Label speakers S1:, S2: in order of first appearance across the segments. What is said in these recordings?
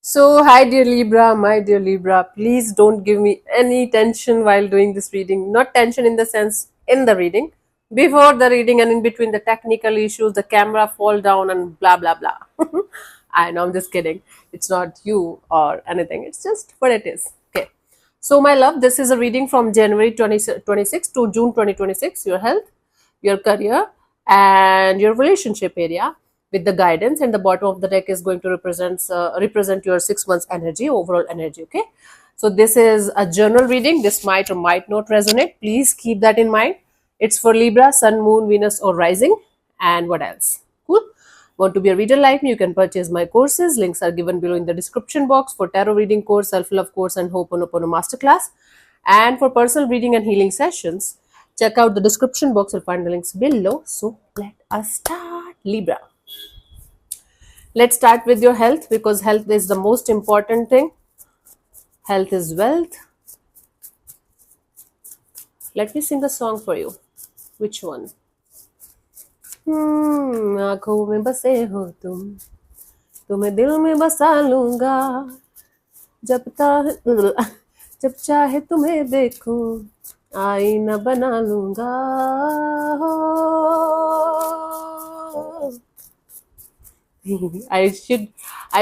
S1: So, hi dear Libra, my dear Libra, please don't give me any tension while doing this reading. Not tension in the sense in the reading, before the reading and in between the technical issues, the camera fall down and blah blah blah. I know, I'm just kidding. It's not you or anything, it's just what it is. Okay. So, my love, this is a reading from January 2026 to June 2026. Your health, your career, and your relationship area with the guidance, and the bottom of the deck is going to represent your 6 months energy, overall energy. Okay, so this is a general reading. This might or might not resonate. Please keep that in mind. It's for Libra, Sun, Moon, Venus, or Rising. And what else? Cool. Want to be a reader like me? You can purchase my courses. Links are given below in the description box for tarot reading course, self-love course, and Ho'oponopono masterclass. And for personal reading and healing sessions, check out the description box. You'll find the links below. So let us start, Libra. Let's start with your health, because health is the most important thing. Health is wealth. Let me sing a song for you. Which one? आंखों में बसे हो तुम, तुम्हें दिल में बसा लूंगा, जब चाहे तुम्हें देखूं, आईना बना लूंगा. I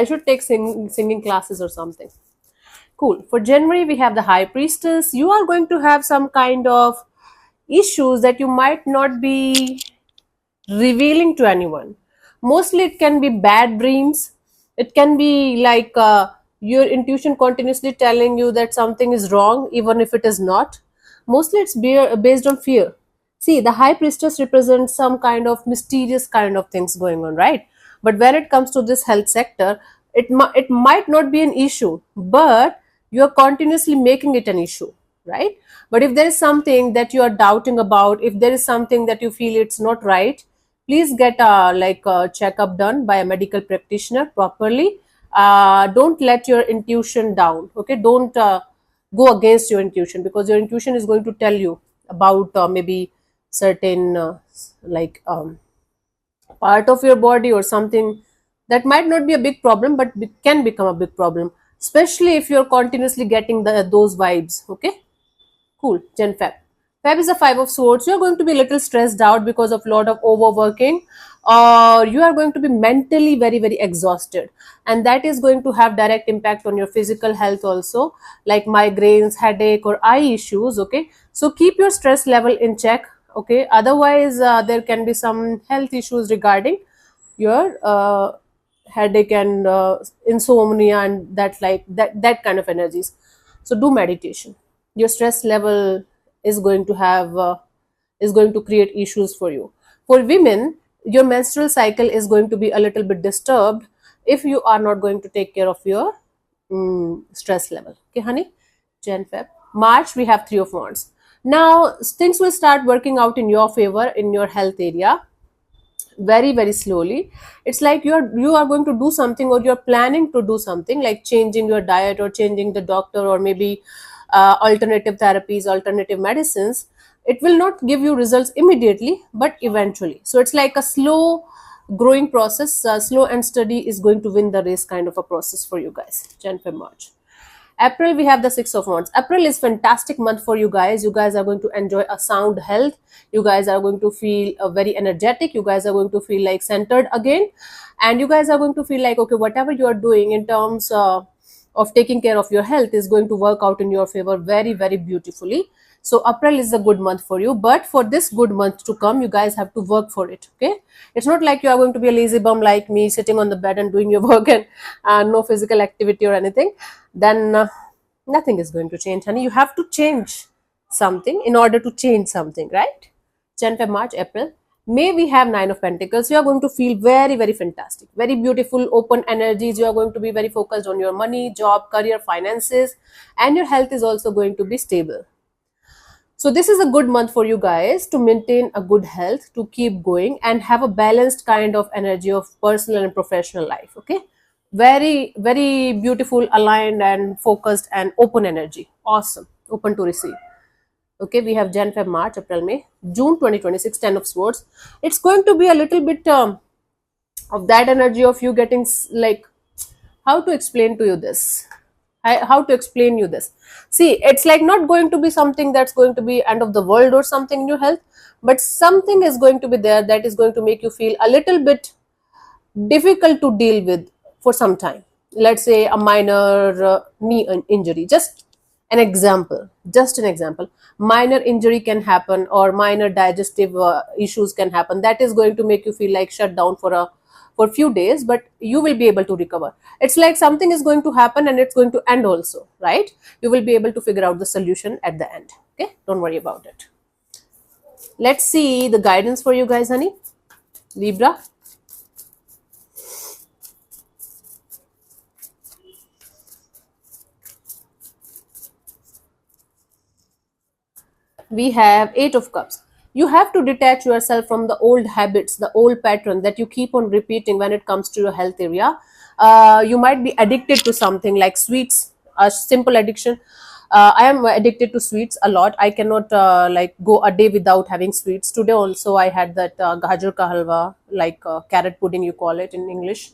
S1: should take singing classes or something. Cool. For January, we have the High Priestess. You are going to have some kind of issues that you might not be revealing to anyone. Mostly it can be bad dreams. It can be like your intuition continuously telling you that something is wrong, even if it is not. Mostly it's based on fear. See, the High Priestess represents some kind of mysterious kind of things going on, right? But when it comes to this health sector, it might not be an issue, but you are continuously making it an issue, right? But if there is something that you are doubting about, if there is something that you feel it's not right, please get a checkup done by a medical practitioner properly. Don't let your intuition down. Okay, don't go against your intuition, because your intuition is going to tell you about maybe certain part of your body or something that might not be a big problem, but can become a big problem, especially if you're continuously getting those vibes. Okay, cool. Gen Feb. Feb is a Five of Swords. You're going to be a little stressed out because of a lot of overworking, or you are going to be mentally very, very exhausted. And that is going to have direct impact on your physical health also, like migraines, headache, or eye issues. Okay. So keep your stress level in check. Okay. Otherwise, there can be some health issues regarding your headache and insomnia and that kind of energies. So do meditation. Your stress level is going to have is going to create issues for you. For women, your menstrual cycle is going to be a little bit disturbed if you are not going to take care of your stress level. Okay, honey. Jan, Feb. March, we have Three of Wands. Now things will start working out in your favor in your health area very, very slowly. It's like you are going to do something, or you're planning to do something, like changing your diet or changing the doctor, or maybe alternative therapies, alternative medicines. It will not give you results immediately, but eventually. So it's like a slow growing process. Slow and steady is going to win the race kind of a process for you guys. Jan, Feb, March. April, we have the Six of Wands. April is fantastic month for you guys. You guys are going to enjoy a sound health. You guys are going to feel very energetic. You guys are going to feel like centered again. And you guys are going to feel like, okay, whatever you are doing in terms of taking care of your health is going to work out in your favor very, very beautifully. So April is a good month for you, but for this good month to come, you guys have to work for it. Okay, it's not like you are going to be a lazy bum like me, sitting on the bed and doing your work and no physical activity or anything. Then nothing is going to change, honey. You have to change something in order to change something, right? January, March, April. May, we have Nine of Pentacles. You are going to feel very, very fantastic, very beautiful, open energies. You are going to be very focused on your money, job, career, finances, and your health is also going to be stable. So this is a good month for you guys to maintain a good health, to keep going and have a balanced kind of energy of personal and professional life. Okay, very, very beautiful, aligned and focused and open energy. Awesome, open to receive. Okay, we have Jan, Feb, March, April, May, June 2026, 10 of Swords. It's going to be a little bit of that energy of you getting like, how to explain to you this? How to explain you this? See, it's like not going to be something that's going to be end of the world or something in your health, but something is going to be there that is going to make you feel a little bit difficult to deal with for some time. Let's say a minor knee injury, just an example. Minor injury can happen, or minor digestive issues can happen, that is going to make you feel like shut down for a few days, but you will be able to recover. It's like something is going to happen and it's going to end also, right? You will be able to figure out the solution at the end. Okay, don't worry about it. Let's see the guidance for you guys, honey. Libra. We have Eight of Cups. You have to detach yourself from the old habits, the old pattern that you keep on repeating when it comes to your health area. You might be addicted to something like sweets, a simple addiction. I am addicted to sweets a lot. I cannot like go a day without having sweets. Today also I had that gajar ka halwa, like carrot pudding you call it in English,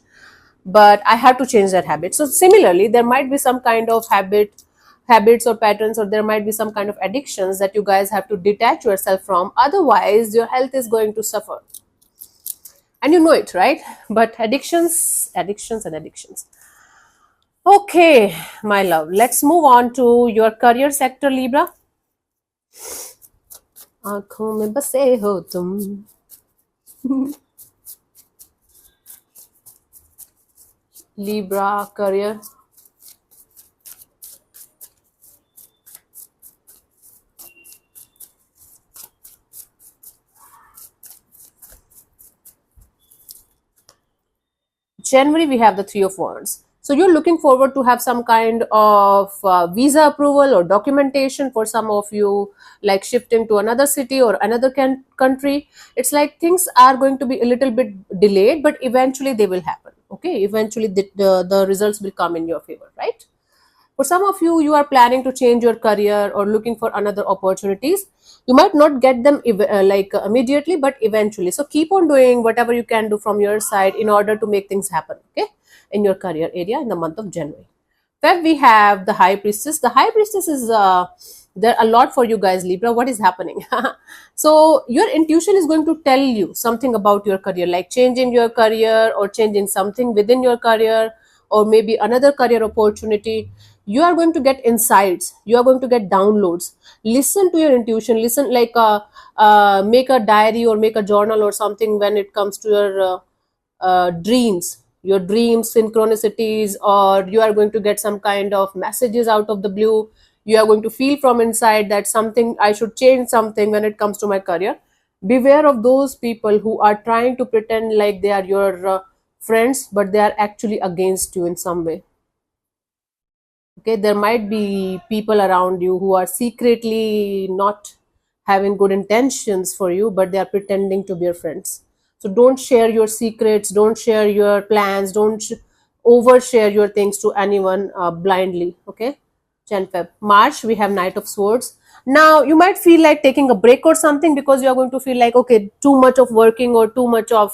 S1: but I have to change that habit. So similarly, there might be some kind of habits or patterns, or there might be some kind of addictions that you guys have to detach yourself from, otherwise your health is going to suffer, and you know it, right? But addictions and addictions. Okay, my love, let's move on to your career sector, Libra. आंखों में बसे हो तुम. Libra career. January, we have the Three of Wands. So you're looking forward to have some kind of visa approval or documentation for some of you, like shifting to another city or another country. It's like things are going to be a little bit delayed, but eventually they will happen. Okay, eventually the results will come in your favor, right? For some of you, you are planning to change your career or looking for another opportunities. You might not get them immediately, but eventually. So keep on doing whatever you can do from your side in order to make things happen, okay, in your career area in the month of January. Feb, we have the High Priestess. The High Priestess is there a lot for you guys, Libra. What is happening? So your intuition is going to tell you something about your career, like changing your career or changing something within your career, or maybe another career opportunity. You are going to get insights, you are going to get downloads. Listen to your intuition, listen, like make a diary or make a journal or something when it comes to your dreams, synchronicities, or you are going to get some kind of messages out of the blue. You are going to feel from inside that something, I should change something when it comes to my career. Beware of those people who are trying to pretend like they are your friends, but they are actually against you in some way. Okay, there might be people around you who are secretly not having good intentions for you, but they are pretending to be your friends. So don't share your secrets, don't share your plans, don't overshare your things to anyone blindly. Okay, Jan Feb. March, we have Knight of Swords. Now you might feel like taking a break or something, because you are going to feel like, okay, too much of working or too much of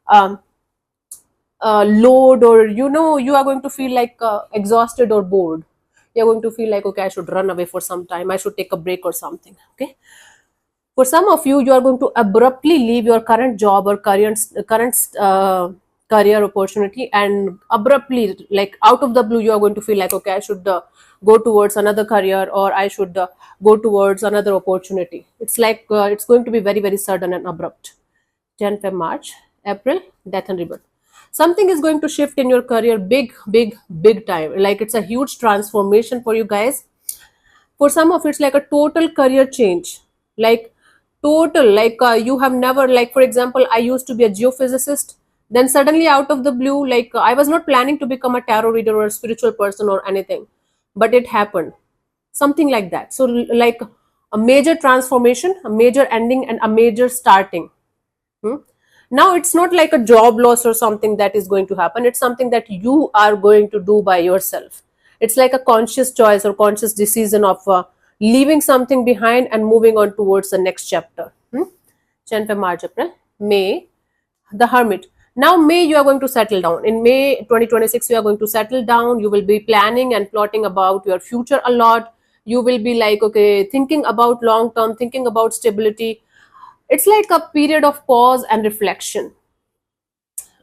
S1: um, load, or you are going to feel like exhausted or bored. You're going to feel like, okay, I should run away for some time, I should take a break or something. Okay, for some of you, you are going to abruptly leave your current job or current career opportunity, and abruptly, like out of the blue, you are going to feel like, okay, I should go towards another career, or I should go towards another opportunity. It's like it's going to be very, very sudden and abrupt. Jan, Feb, March, April, death and rebirth. Something is going to shift in your career, big time. Like it's a huge transformation for you guys. For some of it's like a total career change, like total, like you have never, like for example, I used to be a geophysicist. Then suddenly out of the blue, like I was not planning to become a tarot reader or a spiritual person or anything, but it happened, something like that. So like a major transformation, a major ending, and a major starting. Hmm? Now it's not like a job loss or something that is going to happen. It's something that you are going to do by yourself. It's like a conscious choice or conscious decision of leaving something behind and moving on towards the next chapter. Jan, Feb, March, April, May, the Hermit. Now May, you are going to settle down. In May 2026, you are going to settle down. You will be planning and plotting about your future a lot. You will be like, okay, thinking about long term, thinking about stability. It's like a period of pause and reflection.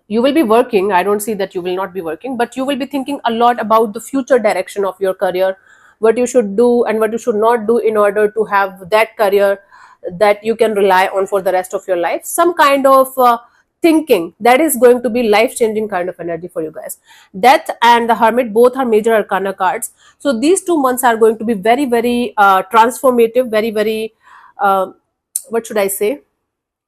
S1: You will be working. I don't see that you will not be working, but you will be thinking a lot about the future direction of your career, what you should do and what you should not do in order to have that career that you can rely on for the rest of your life. Some kind of thinking that is going to be life changing kind of energy for you guys. Death and the Hermit both are major arcana cards, so these 2 months are going to be very very transformative, very very uh, what should I say,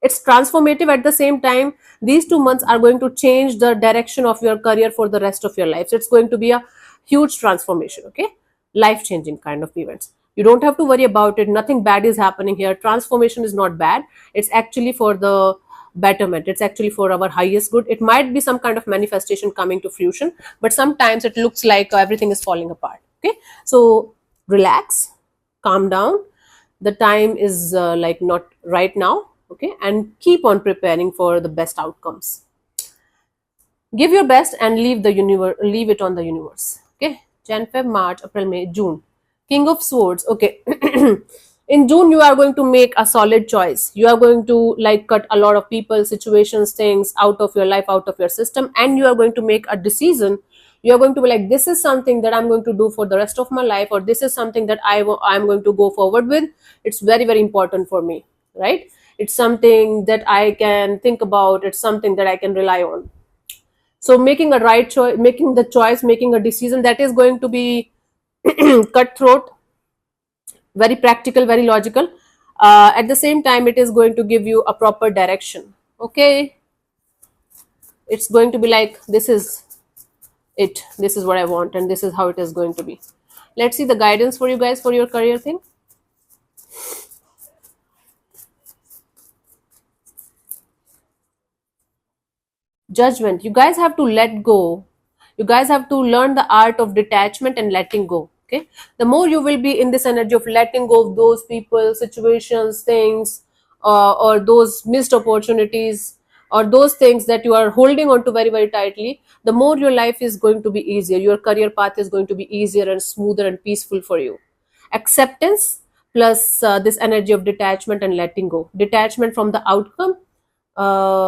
S1: it's transformative. At the same time, these 2 months are going to change the direction of your career for the rest of your life. So it's going to be a huge transformation, okay, life changing kind of events. You don't have to worry about it. Nothing bad is happening here. Transformation is not bad. It's actually for the betterment. It's actually for our highest good. It might be some kind of manifestation coming to fruition, but sometimes it looks like everything is falling apart, okay. So relax, calm down. The time is like not right now, okay, and keep on preparing for the best outcomes. Give your best and leave the universe, leave it on the universe, okay. Jan, Feb, March, April, May, June. King of Swords, okay. In June, you are going to make a solid choice. You are going to like cut a lot of people, situations, things out of your life, out of your system, and you are going to make a decision. You are going to be like, this is something that I'm going to do for the rest of my life, or this is something that I'm going to go forward with. It's very very important for me, right? It's something that I can think about. It's something that I can rely on. So making a right choice, making the choice, making a decision, that is going to be cutthroat, very practical, very logical. At the same time, it is going to give you a proper direction, okay. It's going to be like, this is it, this is what I want, and this is how it is going to be. Let's see the guidance for you guys for your career thing. Judgment. You guys have to let go. You guys have to learn the art of detachment and letting go, okay. The more you will be in this energy of letting go of those people, situations, things, or those missed opportunities, or those things that you are holding on to very very tightly, the more your life is going to be easier. Your career path is going to be easier and smoother and peaceful for you. Acceptance plus this energy of detachment and letting go. Detachment from the outcome,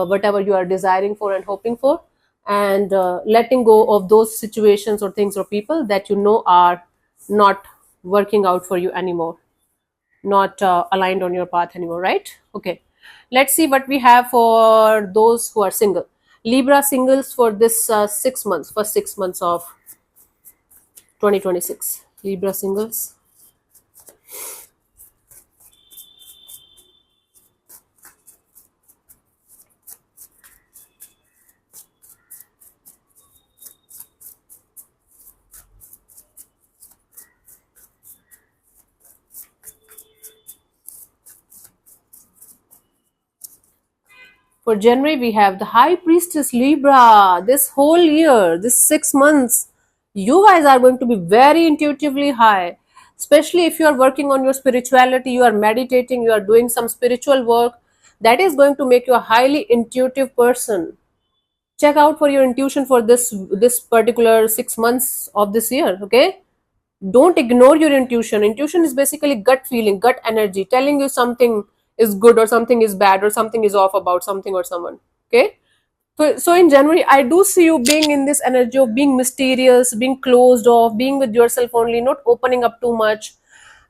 S1: whatever you are desiring for and hoping for, and letting go of those situations or things or people that you know are not working out for you anymore, not aligned on your path anymore, right? Okay, let's see what we have for those who are single. Libra singles for this 6 months, first 6 months of 2026. Libra singles. For January, we have the High Priestess Libra. This whole year, this 6 months, you guys are going to be very intuitively high. Especially if you are working on your spirituality, you are meditating, you are doing some spiritual work, that is going to make you a highly intuitive person. Check out for your intuition for this particular 6 months of this year, okay. Don't ignore your intuition. Intuition is basically gut feeling, gut energy telling you something is good or something is bad or something is off about something or someone, okay. So in January, I do see you being in this energy of being mysterious, being closed off, being with yourself only, not opening up too much,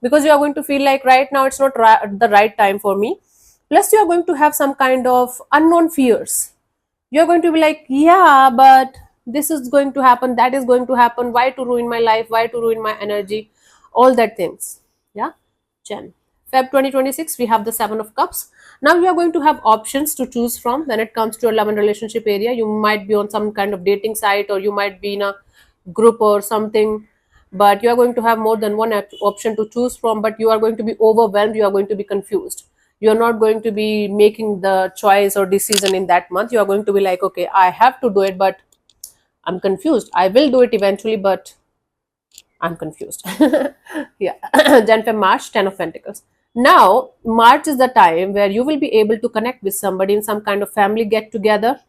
S1: because you are going to feel like right now it's not the right time for me. Plus you are going to have some kind of unknown fears. You're going to be like, yeah, but this is going to happen, that is going to happen, why to ruin my life, why to ruin my energy, all that things. Yeah. Jen. Feb 2026, we have the 7 of Cups. Now you are going to have options to choose from when it comes to your love and relationship area. You might be on some kind of dating site, or you might be in a group or something, but you are going to have more than one option to choose from, but you are going to be overwhelmed, you are going to be confused. You are not going to be making the choice or decision in that month. You are going to be like, okay, I have to do it, but I'm confused. I will do it eventually, but I'm confused. Yeah. Jan, Feb, March, 10 of Pentacles. Now March is the time where you will be able to connect with somebody in some kind of family get together,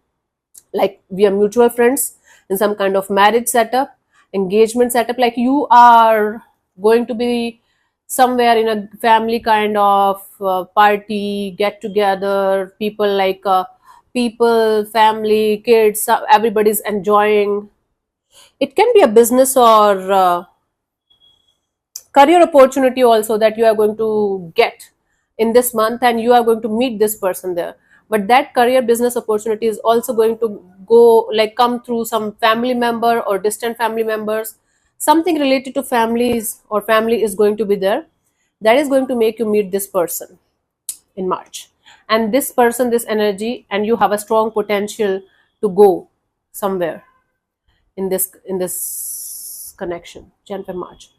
S1: like we are mutual friends in some kind of marriage setup, engagement setup, like you are going to be somewhere in a family kind of party, get together, people like people, family, kids, everybody's enjoying. It can be a business or career opportunity also that you are going to get in this month, and you are going to meet this person there. But that career business opportunity is also going to go, like, come through some family member or distant family members. Something related to families or family is going to be there, that is going to make you meet this person in March. And this person, this energy, and you have a strong potential to go somewhere in this connection. Jan, Feb, March.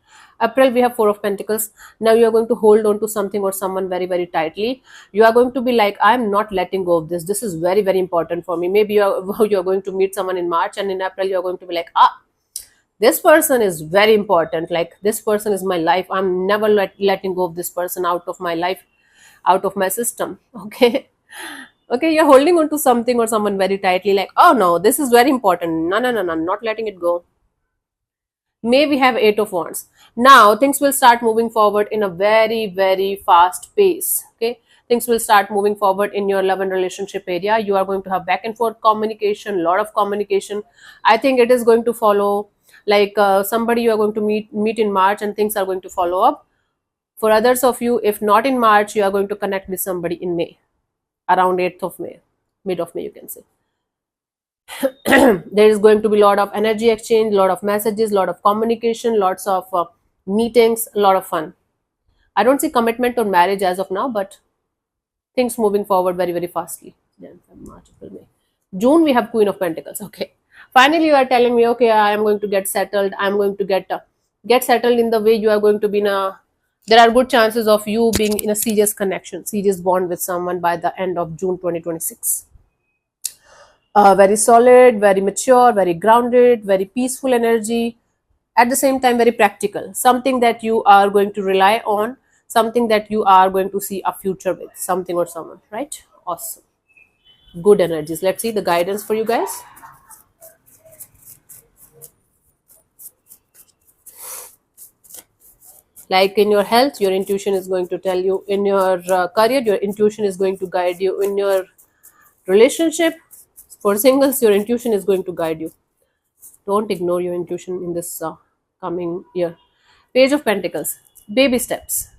S1: April, we have Four of Pentacles. Now you are going to hold on to something or someone very, very tightly. You are going to be like, I'm not letting go of this. This is very, very important for me. Maybe you are going to meet someone in March, and in April you are going to be like, this person is very important. Like, this person is my life. I'm never letting go of this person out of my life, out of my system. Okay. Okay, you're holding on to something or someone very tightly, like, oh no, this is very important. No, no, no, no, not letting it go. May we have Eight of Wands. Now things will start moving forward in a very, very fast pace. Okay, things will start moving forward in your love and relationship area. You are going to have back and forth communication, lot of communication. I think it is going to follow, like, somebody you are going to meet in March, and things are going to follow up. For others of you, if not in March, you are going to connect with somebody in May, around 8th of May, mid of May, you can say. There is going to be a lot of energy exchange, lot of messages, lot of communication, lots of meetings, a lot of fun. I don't see commitment on marriage as of now, but things moving forward very, very fastly. Then from March, April, May. June, we have Queen of Pentacles. Okay, finally you are telling me, okay, I am going to get settled. I am going to get settled in the way you are going to be in a, there are good chances of you being in a serious connection, serious bond with someone by the end of June 2026. Very solid, very mature, very grounded, very peaceful energy. At the same time, very practical. Something that you are going to rely on, something that you are going to see a future with, something or someone, right? Awesome. Good energies. Let's see the guidance for you guys. Like in your health, your intuition is going to tell you. In your career, your intuition is going to guide you. In your relationship, for singles, your intuition is going to guide you. Don't ignore your intuition in this coming year. Page of Pentacles. Baby steps.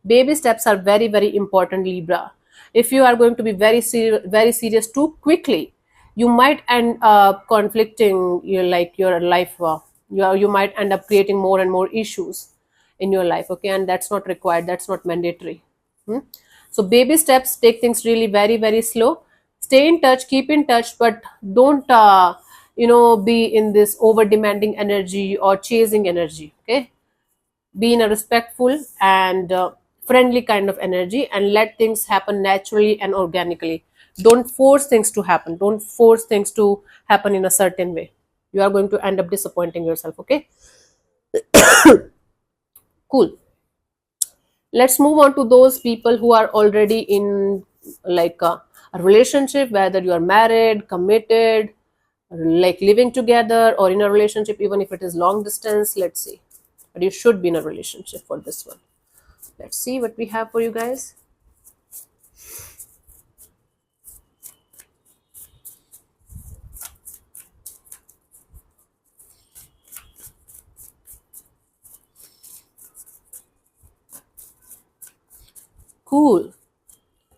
S1: Baby steps are very, very important, Libra. If you are going to be very serious too quickly, you might end up conflicting your life. You might end up creating more and more issues in your life. Okay, and that's not required. That's not mandatory. So baby steps, take things really very, very slow. Stay in touch, keep in touch, but don't be in this over demanding energy or chasing energy. Okay, be in a respectful and friendly kind of energy, and let things happen naturally and organically. Don't force things to happen. Don't force things to happen in a certain way. You are going to end up disappointing yourself. Okay, cool. Let's move on to those people who are already in, like, a relationship, whether you are married, committed, like living together, or in a relationship, even if it is long distance. Let's see, but you should be in a relationship for this one. Let's see what we have for you guys. Cool.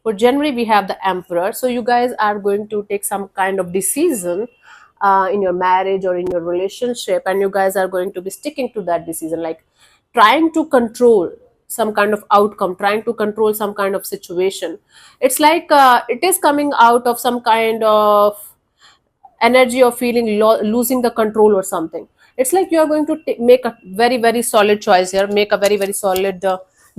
S1: For January, we have the Emperor. So you guys are going to take some kind of decision in your marriage or in your relationship, and you guys are going to be sticking to that decision, like trying to control some kind of outcome, trying to control some kind of situation. It's like it is coming out of some kind of energy of feeling losing the control or something. It's like you are going to make a very, very solid choice here, make a very, very solid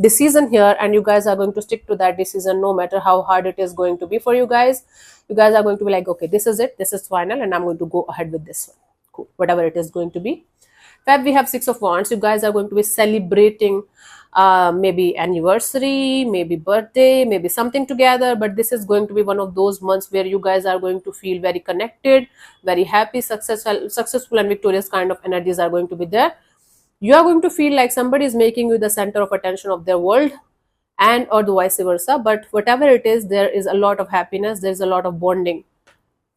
S1: decision here, and you guys are going to stick to that decision no matter how hard it is going to be for you guys. You guys are going to be like, okay, this is it, this is final, and I'm going to go ahead with this one. Cool. Whatever it is going to be. Feb, we have Six of Wands. You guys are going to be celebrating maybe anniversary, maybe birthday, maybe something together. But this is going to be one of those months where you guys are going to feel very connected, very happy, successful and victorious kind of energies are going to be there. You are going to feel like somebody is making you the center of attention of their world, and or the vice versa. But whatever it is, there is a lot of happiness, there is a lot of bonding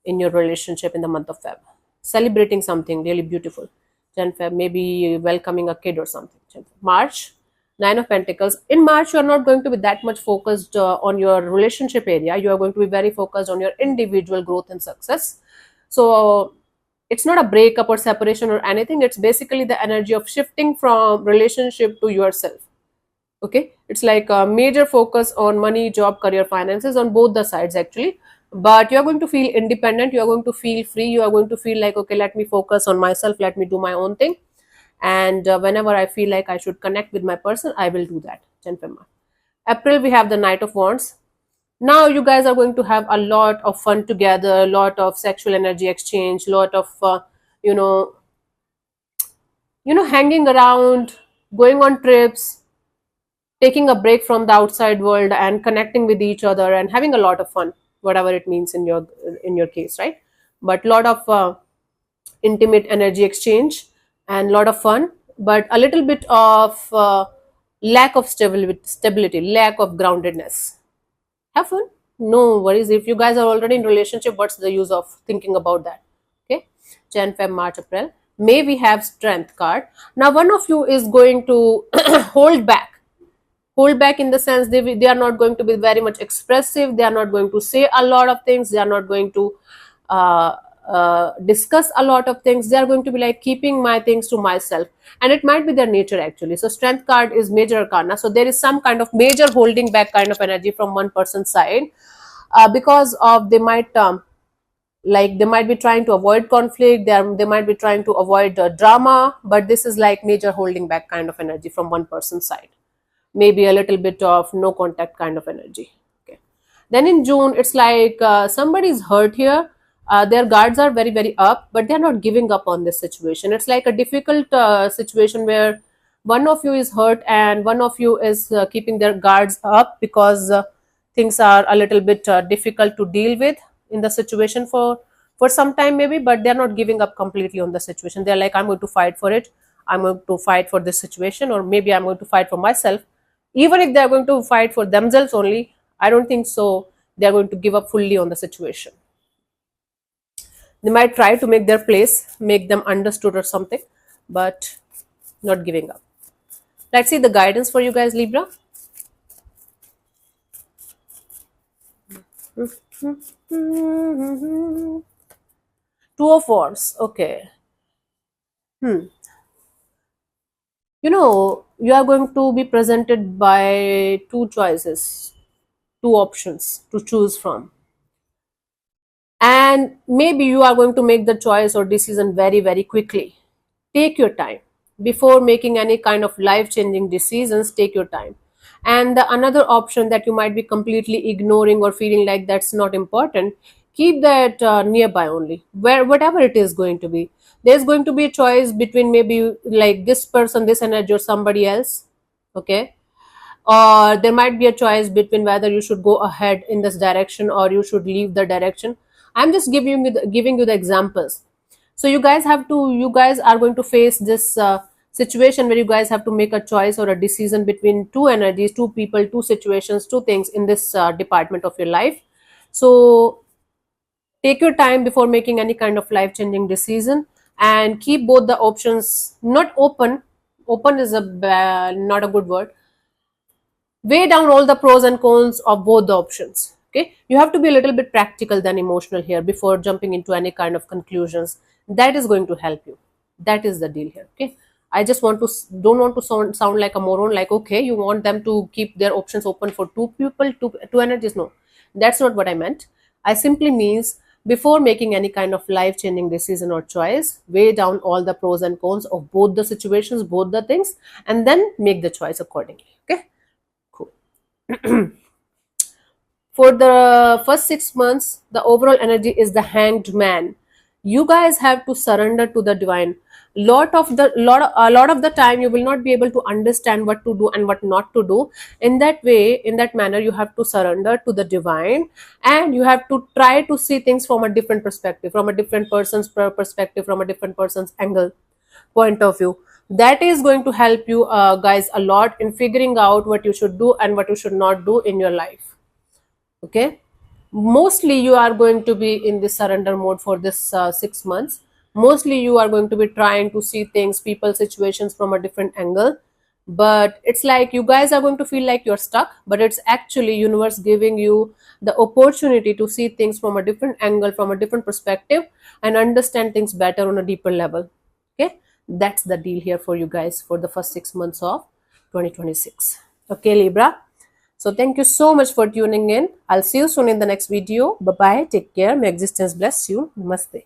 S1: in your relationship in the month of Feb. Celebrating something really beautiful. Jan Feb, maybe welcoming a kid or something. March, Nine of Pentacles. In March, you are not going to be that much focused on your relationship area. You are going to be very focused on your individual growth and success. So it's not a breakup or separation or anything. It's basically the energy of shifting from relationship to yourself. Okay, it's like a major focus on money, job, career, finances on both the sides actually. But you are going to feel independent, you are going to feel free, you are going to feel like, okay, let me focus on myself, let me do my own thing. And whenever I feel like I should connect with my person, I will do that. April, we have the Knight of Wands. Now you guys are going to have a lot of fun together, a lot of sexual energy exchange, lot of you know hanging around, going on trips, taking a break from the outside world and connecting with each other and having a lot of fun, whatever it means in your case, right? But lot of intimate energy exchange and lot of fun, but a little bit of lack of stability, lack of groundedness. Have fun, no worries. If you guys are already in relationship, what's the use of thinking about that? Okay, Jan, Feb, March, April. May, we have Strength card. Now one of you is going to hold back in the sense they are not going to be very much expressive, they are not going to say a lot of things, they are not going to discuss a lot of things, they are going to be like keeping my things to myself, and it might be their nature actually. So Strength card is major arcana, so there is some kind of major holding back kind of energy from one person's side, because of they might like they might be trying to avoid conflict, they might be trying to avoid drama, but this is like major holding back kind of energy from one person's side, maybe a little bit of no contact kind of energy. Okay, then in June, it's like somebody's hurt here, their guards are very up, but they're not giving up on this situation. It's like a difficult situation where one of you is hurt and one of you is keeping their guards up because things are a little bit difficult to deal with in the situation for some time maybe, but they're not giving up completely on the situation. They're like, I'm going to fight for it, I'm going to fight for this situation, or maybe I'm going to fight for myself. Even if they're going to fight for themselves only, I don't think so they're going to give up fully on the situation. They might try to make their place, make them understood or something, but not giving up. Let's see the guidance for you guys, Libra. Two of Wands. Okay. You are going to be presented by two choices, two options to choose from. And maybe you are going to make the choice or decision very quickly. Take your time. Before making any kind of life-changing decisions, take your time. And the another option that you might be completely ignoring or feeling like that's not important, keep that nearby only, where whatever it is going to be. There's going to be a choice between maybe like this person, this energy, or somebody else. Okay, or there might be a choice between whether you should go ahead in this direction or you should leave the direction. I'm just giving you the examples. So you guys are going to face this situation where you guys have to make a choice or a decision between two energies, two people, two situations, two things in this department of your life. So take your time before making any kind of life changing decision, and keep both the options not open. Open is not a good word. Weigh down all the pros and cons of both the options. Okay, you have to be a little bit practical than emotional here before jumping into any kind of conclusions. That is going to help you. That is the deal here. Okay, I just don't want to sound like a moron, like, okay, you want them to keep their options open for two people, two energies. No, that's not what I meant. I simply means before making any kind of life changing decision or choice, weigh down all the pros and cons of both the situations, both the things, and then make the choice accordingly. Okay, cool. For the first 6 months, the overall energy is the Hanged Man. You guys have to surrender to the divine. a lot of the time you will not be able to understand what to do and what not to do. In that way, in that manner, you have to surrender to the divine, and you have to try to see things from a different perspective, from a different person's perspective, from a different person's angle, point of view. That is going to help you guys a lot in figuring out what you should do and what you should not do in your life. Okay, mostly you are going to be in this surrender mode for this 6 months. Mostly you are going to be trying to see things, people, situations from a different angle. But it's like you guys are going to feel like you're stuck, but it's actually universe giving you the opportunity to see things from a different angle, from a different perspective, and understand things better on a deeper level. Okay, that's the deal here for you guys for the first 6 months of 2026. Okay, Libra. So thank you so much for tuning in. I'll see you soon in the next video. Bye bye. Take care. May existence bless you. Namaste.